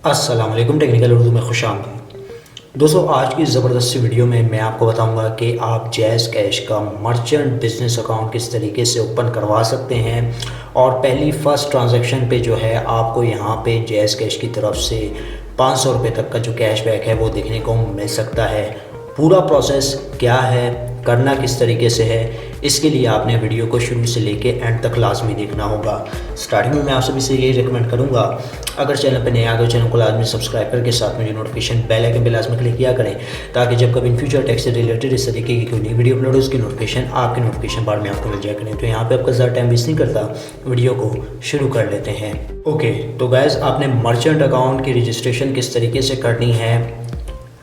अस्सलाम वालेकुम, टेक्निकल उर्दू में खुशामदीद। दोस्तों, आज की ज़बरदस्त वीडियो में मैं आपको बताऊंगा कि आप जैज़ कैश का मर्चेंट बिज़नेस अकाउंट किस तरीके से ओपन करवा सकते हैं और पहली फ़र्स्ट ट्रांजैक्शन पे जो है आपको यहाँ पे जैज़ कैश की तरफ से 500 रुपये तक का जो कैशबैक है वो देखने को मिल सकता है। पूरा प्रोसेस क्या है, करना किस तरीके से है, इसके लिए आपने वीडियो को शुरू से लेके एंड तक लाजमी देखना होगा। स्टार्टिंग में मैं आप सभी से यही रिकमेंड करूंगा, अगर चैनल पर नए आ गए चैनल को लाजमी सब्सक्राइब करके साथ में जो नोटिफिकेशन बेल आइकन पे लाजमी क्लिक किया करें, ताकि जब कभी इन फ्यूचर टैक्स से रिलेटेड इस तरीके की कोई नई वीडियो अपलोड हो उसकी नोटिफिकेशन आपके नोटिफिकेशन बार में आपको मिल जाया करें। तो यहाँ पे आपका ज़्यादा टाइम वेस्ट नहीं करता, वीडियो को शुरू कर लेते हैं। ओके, तो गाइस, आपने मर्चेंट अकाउंट की रजिस्ट्रेशन किस तरीके से करनी है,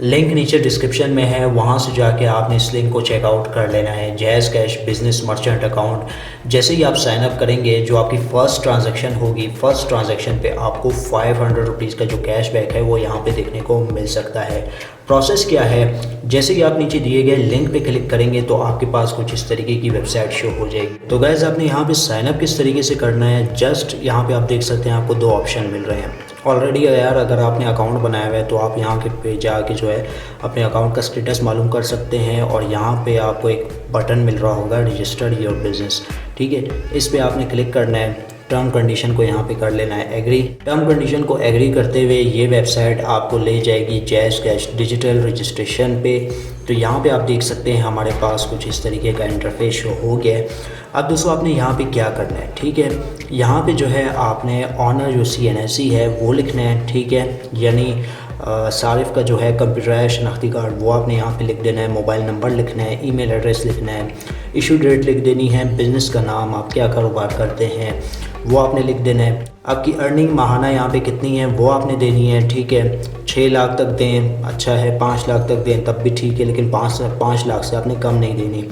लिंक नीचे डिस्क्रिप्शन में है, वहाँ से जाके आपने इस लिंक को चेकआउट कर लेना है। Jazz cash business merchant account जैसे ही आप साइन अप करेंगे, जो आपकी फ़र्स्ट ट्रांजैक्शन होगी, फ़र्स्ट ट्रांजैक्शन पे आपको 500 रुपीज़ का जो कैशबैक है वो यहाँ पे देखने को मिल सकता है। प्रोसेस क्या है, जैसे ही आप नीचे दिए गए लिंक पे क्लिक करेंगे तो आपके पास कुछ इस तरीके की वेबसाइट शो हो जाएगी। तो गाइस, आपने यहाँ पे साइन अप किस तरीके से करना है, जस्ट यहाँ पे आप देख सकते हैं आपको दो ऑप्शन मिल रहे हैं। ऑलरेडी यार, अगर आपने अकाउंट बनाया हुआ है तो आप यहाँ के पे जाके जो है अपने अकाउंट का स्टेटस मालूम कर सकते हैं और यहाँ पे आपको एक बटन मिल रहा होगा रजिस्टर्ड योर बिज़नेस। ठीक है, इस पे आपने क्लिक करना है। टर्म कंडीशन को यहाँ पे कर लेना है एग्री। टर्म कंडीशन को एग्री करते हुए ये वेबसाइट आपको ले जाएगी जैज़ कैश डिजिटल रजिस्ट्रेशन पे। तो यहाँ पे आप देख सकते हैं हमारे पास कुछ इस तरीके का इंटरफेस शो हो गया है। अब दोस्तों, आपने यहाँ पे क्या करना है, ठीक है, यहाँ पे जो है आपने ऑनर जो CNSE है वो लिखना है। ठीक है, यानी सारिफ का जो है कंप्यूटराइज शनाख्ती कार्ड वो आपने यहाँ पे लिख देना है, मोबाइल नंबर लिखना है, ईमेल एड्रेस लिखना है, इशू डेट लिख देनी है, बिज़नेस का नाम, आप क्या कारोबार करते हैं वो आपने लिख देना है। आपकी अर्निंग माहाना यहाँ पे कितनी है वो आपने देनी है। ठीक है, 6 लाख तक दें अच्छा है, 5 लाख तक दें तब भी ठीक है, लेकिन 5 लाख से आपने कम नहीं देनी।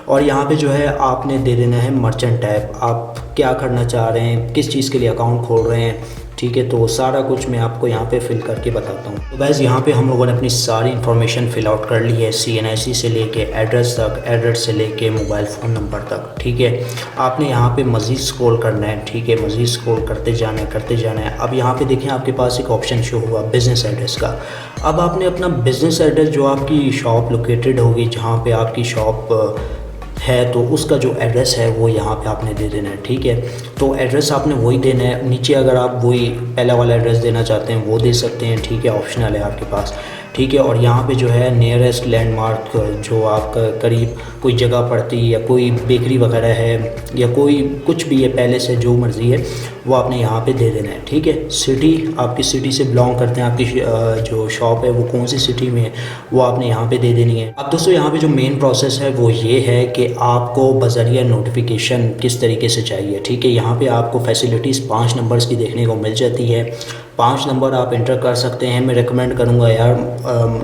और यहाँ पे जो है आपने दे देना है मर्चेंट टाइप, आप क्या करना चाह रहे हैं, किस चीज़ के लिए अकाउंट खोल रहे हैं। ठीक है, तो सारा कुछ मैं आपको यहाँ पे फिल करके बताता हूँ। तो गाइस, यहाँ पे हम लोगों ने अपनी सारी इन्फॉर्मेशन फिल आउट कर ली है, CNSE से लेके एड्रेस तक, एड्रेस से लेके मोबाइल फ़ोन नंबर तक। ठीक है, आपने यहाँ पे मज़ीद स्क्रॉल करना है। ठीक है, मज़ीद स्क्रॉल करते जाना है, करते जाना है। अब यहाँ पे देखें आपके पास एक ऑप्शन शो हुआ बिज़नेस एड्रेस का। अब आपने अपना बिज़नेस एड्रेस जो आपकी शॉप लोकेटेड होगी, जहाँ पर आपकी शॉप है, तो उसका जो एड्रेस है वो यहाँ पे आपने दे देना है। ठीक है, तो एड्रेस आपने वही देना है। नीचे अगर आप वही पहला वाला एड्रेस देना चाहते हैं वो दे सकते हैं। ठीक है, ऑप्शनल है आपके पास। ठीक है, और यहाँ पे जो है नियरेस्ट लैंडमार्क जो आपका करीब कोई जगह पड़ती है या कोई बेकरी वगैरह है या कोई कुछ भी है, पहले से जो मर्ज़ी है वो आपने यहाँ पे दे देना है। ठीक है, सिटी, आपकी सिटी से बिलोंग करते हैं, आपकी जो शॉप है वो कौन सी सिटी में है वो आपने यहाँ पे दे देनी है। अब दोस्तों, यहाँ पे जो मेन प्रोसेस है वो ये है कि आपको बज़रिया नोटिफिकेशन किस तरीके से चाहिए। ठीक है, यहाँ पे आपको फैसिलिटीज़ 5 नंबर्स की देखने को मिल जाती है। 5 नंबर आप इंटर कर सकते हैं। मैं रिकमेंड करूँगा यार,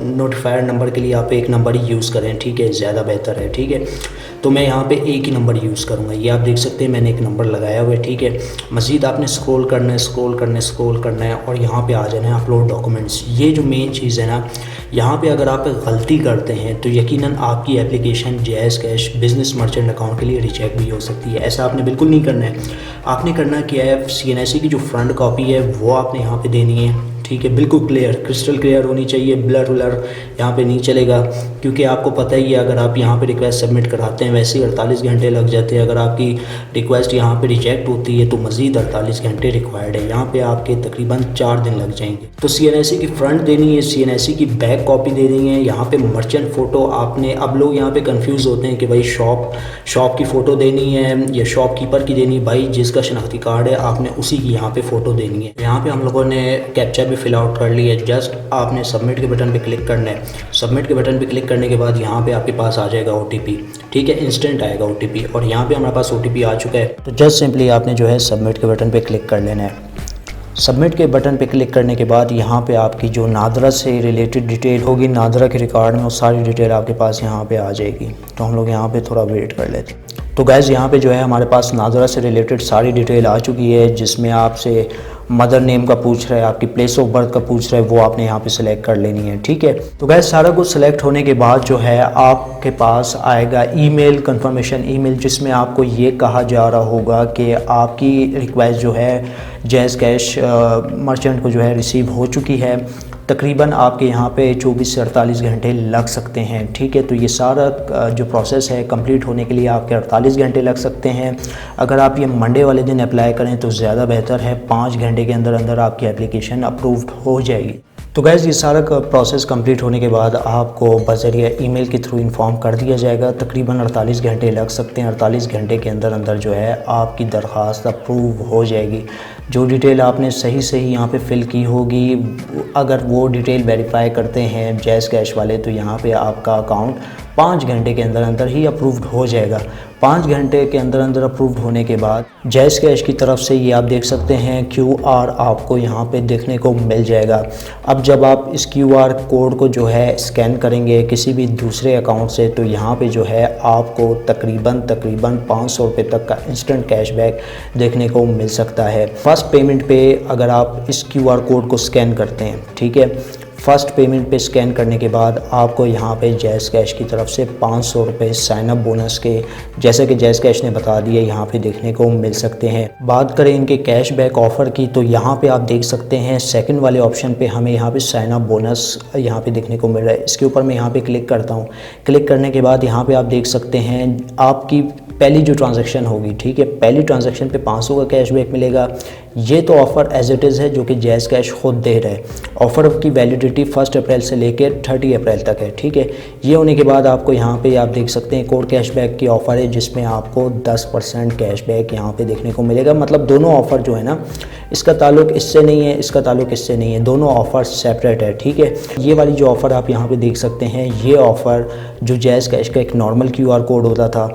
नोटिफायर नंबर के लिए आप एक नंबर ही यूज़ करें। ठीक है, ज़्यादा बेहतर है। ठीक है, तो मैं यहाँ पे एक ही नंबर यूज़ करूँगा। ये आप देख सकते हैं मैंने एक नंबर लगाया हुआ है। ठीक है, मज़ीद आपने स्क्रॉल करना है, स्क्रॉल करना है, स्क्रॉल करना है और यहाँ पे आ जाना है अपलोड डॉक्यूमेंट्स। ये जो मेन चीज़ है ना, यहाँ पे अगर आप गलती करते हैं तो यकीनन आपकी application jazz cash business merchant account के लिए रिजेक्ट भी हो सकती है। ऐसा आपने बिल्कुल नहीं करना है। आपने करना क्या है, CNSE की जो फ्रंट कॉपी है वो आपने यहाँ पे देनी है। ठीक है, बिल्कुल क्लियर, क्रिस्टल क्लियर होनी चाहिए, ब्लर व्लर यहाँ पे नहीं चलेगा, क्योंकि आपको पता ही है अगर आप यहाँ पे रिक्वेस्ट सबमिट कराते हैं वैसे ही 48 घंटे लग जाते हैं। अगर आपकी रिक्वेस्ट यहाँ पे रिजेक्ट होती है तो मज़ीद 48 घंटे रिक्वायर्ड है, यहाँ पे आपके तकरीबन 4 दिन लग जाएंगे। तो CNSE की फ्रंट देनी है, CNSE की बैक कॉपी देनी है, यहाँ पे मर्चेंट फ़ोटो आपने, अब लोग यहाँ पे कंफ्यूज होते हैं कि भाई शॉप की फ़ोटो देनी है या शॉपकीपर की देनी है। भाई, जिसका शनाख्ती कार्ड है आपने उसी की यहाँ पे फ़ोटो देनी है। यहाँ पे हम लोगों ने कैप्चा भी फिल आउट कर लिया है। जस्ट आपने सबमिट के बटन पे क्लिक करना है। सबमिट के बटन पे क्लिक करने के बाद यहाँ पे आपके पास आ जाएगा OTP। ठीक है, इंस्टेंट आएगा OTP और यहाँ पे हमारे पास OTP आ चुका है। तो जस्ट सिंपली आपने जो है सबमिट के बटन पे क्लिक कर लेना है। सबमिट के बटन पे क्लिक करने के बाद यहाँ पे आपकी जो नादरा से रिलेटेड डिटेल होगी, नादरा के रिकॉर्ड में वो सारी डिटेल आपके पास यहाँ पे आ जाएगी। तो हम लोग यहाँ पे थोड़ा वेट कर लेते हैं। तो गैस, यहाँ पे जो है हमारे पास नादरा से रिलेटेड सारी डिटेल आ चुकी है, जिसमें आपसे मदर नेम का पूछ रहा है, आपकी प्लेस ऑफ बर्थ का पूछ रहा है, वो आपने यहाँ पे सिलेक्ट कर लेनी है। ठीक है, तो गैस सारा कुछ सिलेक्ट होने के बाद जो है आपके पास आएगा ईमेल कंफर्मेशन ईमेल, जिसमें आपको ये कहा जा रहा होगा कि आपकी रिक्वेस्ट जो है जैज़ कैश मर्चेंट को जो है रिसीव हो चुकी है। तकरीबन आपके यहाँ पे 24 से 48 घंटे लग सकते हैं, ठीक है। तो ये सारा जो प्रोसेस है कंप्लीट होने के लिए आपके 48 घंटे लग सकते हैं। अगर आप ये मंडे वाले दिन अप्लाई करें तो ज़्यादा बेहतर है, 5 घंटे के अंदर अंदर आपकी एप्लीकेशन अप्रूव्ड हो जाएगी। तो गैस ये सारा प्रोसेस कंप्लीट होने के बाद आपको बज़रिया ईमेल के थ्रू इन्फॉर्म कर दिया जाएगा। तकरीबन 48 घंटे लग सकते हैं। 48 घंटे के अंदर अंदर जो है आपकी दरख्वास्त अप्रूव हो जाएगी। जो डिटेल आपने सही यहाँ पे फ़िल की होगी, अगर वो डिटेल वेरीफाई करते हैं जैज़ कैश वाले, तो यहाँ पे आपका अकाउंट 5 घंटे के अंदर अंदर ही अप्रूव्ड हो जाएगा। 5 घंटे के अंदर अंदर अप्रूव्ड होने के बाद जैज़ कैश की तरफ से ये आप देख सकते हैं QR आपको यहाँ पे देखने को मिल जाएगा। अब जब आप इस QR कोड को जो है स्कैन करेंगे किसी भी दूसरे अकाउंट से, तो यहाँ पे जो है आपको तकरीबन 500 रुपये तक का इंस्टेंट कैशबैक देखने को मिल सकता है। फर्स्ट पेमेंट पे अगर आप इस QR कोड को स्कैन करते हैं, ठीक है, फ़र्स्ट पेमेंट पे स्कैन करने के बाद आपको यहाँ पे जैज़ कैश की तरफ से 500 रुपये साइनअप बोनस के, जैसे कि जैज़ कैश ने बता दिया, यहाँ पे देखने को मिल सकते हैं। बात करें इनके कैशबैक ऑफ़र की, तो यहाँ पे आप देख सकते हैं सेकंड वाले ऑप्शन पे हमें यहाँ पे साइनअप बोनस यहाँ पे देखने को मिल रहा है। इसके ऊपर मैं यहाँ पे क्लिक करता हूँ। क्लिक करने के बाद यहाँ पे आप देख सकते हैं आपकी पहली जो ट्रांजैक्शन होगी, ठीक है, पहली ट्रांजैक्शन पे 500 का कैशबैक मिलेगा। ये तो ऑफ़र एज इट इज़ है जो कि जैज़ कैश खुद दे रहा है। ऑफ़र की वैलिडिटी 1 अप्रैल से लेकर 30 अप्रैल तक है, ठीक है। ये होने के बाद आपको यहाँ पे आप देख सकते हैं कोड कैशबैक की ऑफ़र है, जिसमें आपको 10% कैशबैक यहाँ पे देखने को मिलेगा। मतलब दोनों ऑफ़र जो है ना, इसका ताल्लुक इससे नहीं है, इसका ताल्लुक इससे नहीं है, दोनों ऑफ़र सेपरेट है, ठीक है। ये वाली जो ऑफ़र आप यहाँ पे देख सकते हैं, ये ऑफ़र जो जैज़ कैश का एक नॉर्मल QR कोड होता था,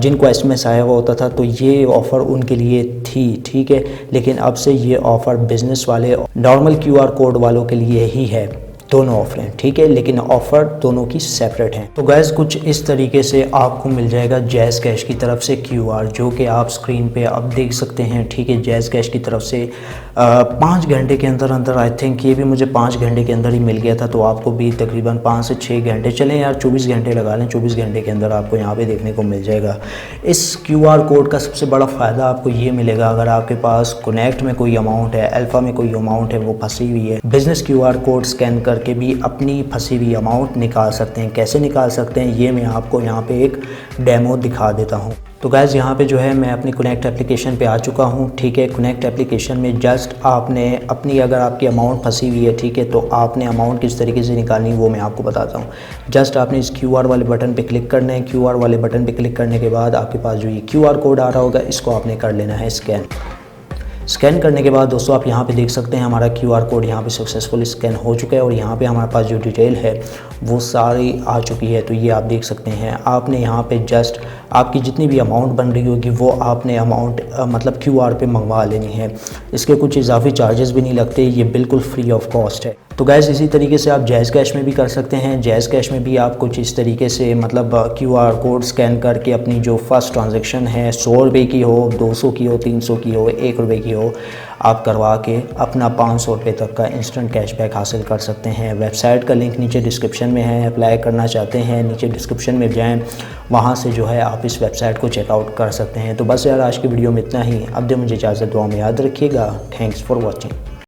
जिनको SMS आया हुआ होता था, तो ये ऑफ़र उनके लिए थी, ठीक है। लेकिन अब से ये ऑफ़र बिज़नेस वाले नॉर्मल QR कोड वालों के लिए ही है। दोनों ऑफरें, ठीक है, लेकिन ऑफ़र दोनों की सेपरेट हैं। तो गैस कुछ इस तरीके से आपको मिल जाएगा जैज़ कैश की तरफ से QR, जो कि आप स्क्रीन पे अब देख सकते हैं, ठीक है। जैज़ कैश की तरफ से 5 घंटे के अंदर अंदर, आई थिंक ये भी मुझे 5 घंटे के अंदर ही मिल गया था, तो आपको भी तकरीबन 5 से 6 घंटे, चलें यार 24 घंटे लगा लें, 24 घंटे के अंदर आपको यहाँ पे देखने को मिल जाएगा। इस QR कोड का सबसे बड़ा फ़ायदा आपको ये मिलेगा, अगर आपके पास कनेक्ट में कोई अमाउंट है, अल्फ़ा में कोई अमाउंट है, वो फंसी हुई है, बिज़नेस QR कोड स्कैन करके भी अपनी फंसी हुई अमाउंट निकाल सकते हैं। कैसे निकाल सकते हैं ये मैं आपको यहाँ पे एक डेमो दिखा देता हूँ। तो गाइज़ यहाँ पे जो है मैं अपनी कनेक्ट एप्लीकेशन पे आ चुका हूँ, ठीक है। कनेक्ट एप्लीकेशन में जस्ट आपने अपनी, अगर आपकी अमाउंट फंसी हुई है, ठीक है, तो आपने अमाउंट किस तरीके से निकालनी वो मैं आपको बताता हूँ। जस्ट आपने इस QR वाले बटन पे क्लिक करना है। QR वाले बटन पे क्लिक करने के बाद आपके पास जो ये QR कोड आ रहा होगा, इसको आपने कर लेना है स्कैन। स्कैन करने के बाद दोस्तों आप यहाँ पे देख सकते हैं हमारा QR कोड यहाँ पे सक्सेसफुल स्कैन हो चुका है और यहाँ पे हमारे पास जो डिटेल है वो सारी आ चुकी है। तो ये आप देख सकते हैं, आपने यहाँ पे जस्ट आपकी जितनी भी अमाउंट बन रही होगी वो आपने अमाउंट मतलब QR पे मंगवा लेनी है। इसके कुछ इजाफी चार्जेस भी नहीं लगते, ये बिल्कुल फ्री ऑफ कॉस्ट है। तो गैस इसी तरीके से आप जैज़ कैश में भी कर सकते हैं। जैज़ कैश में भी आप कुछ इस तरीके से मतलब QR कोड स्कैन करके अपनी जो फर्स्ट ट्रांजैक्शन है, 100 रुपये की हो, 200 की हो, 300 की हो, 1 रुपये की हो, आप करवा के अपना 500 रुपये तक का इंस्टेंट कैशबैक हासिल कर सकते हैं। वेबसाइट का लिंक नीचे डिस्क्रिप्शन में है, अप्लाई करना चाहते हैं नीचे डिस्क्रिप्शन में जाएँ, वहाँ से जो है आप इस वेबसाइट को चेकआउट कर सकते हैं। तो बस यार आज की वीडियो में इतना ही। अब दे मुझे इजाज़त, दुआ में याद रखिएगा। Thanks for watching.